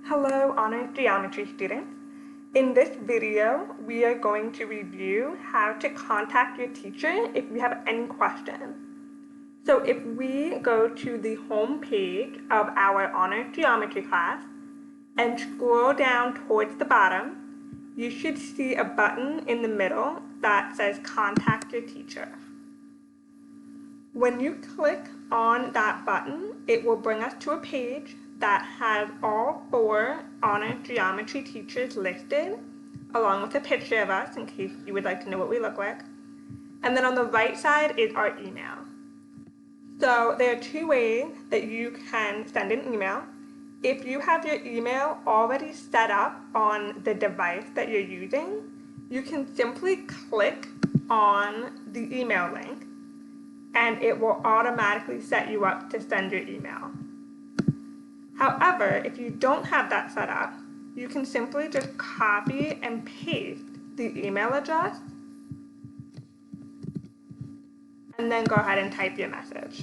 Hello, honored geometry students. In this video, we are going to review how to contact your teacher if you have any questions. So if we go to the home page of our honored geometry class and scroll down towards the bottom, you should see a button in the middle that says Contact Your Teacher. When you click on that button, it will bring us to a page that has all 4 honored geometry teachers listed, along with a picture of us in case you would like to know what we look like. And then on the right side is our email. So there are 2 ways that you can send an email. If you have your email already set up on the device that you're using, you can simply click on the email link and it will automatically set you up to send your email. However, if you don't have that set up, you can simply just copy and paste the email address and then go ahead and type your message.